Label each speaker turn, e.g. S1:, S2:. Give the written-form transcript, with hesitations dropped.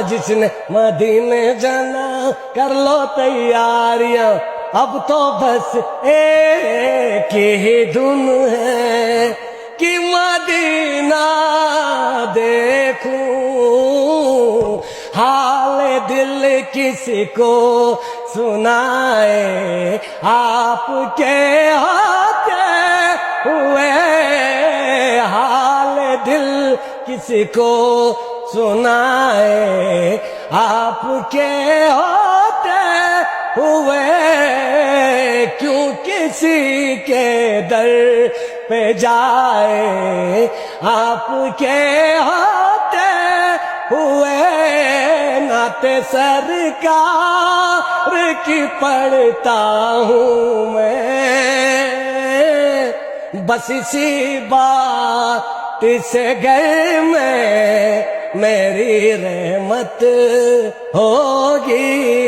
S1: جس نے مدینے جانا کر لو تیاریاں، اب تو بس ایک ہی دھن ہے کہ مدینہ دیکھوں، حال دل کسی کو سنائے، آپ کے ہوتے ہوئے حال دل کسی کو سنائے، آپ کے ہوتے ہوئے کیوں کسی کے در پہ جائے، آپ کے ہوتے ہوئے نعت سرکار کی پڑھتا ہوں میں، بس اسی بات سے گھر میں میری رحمت ہوگی۔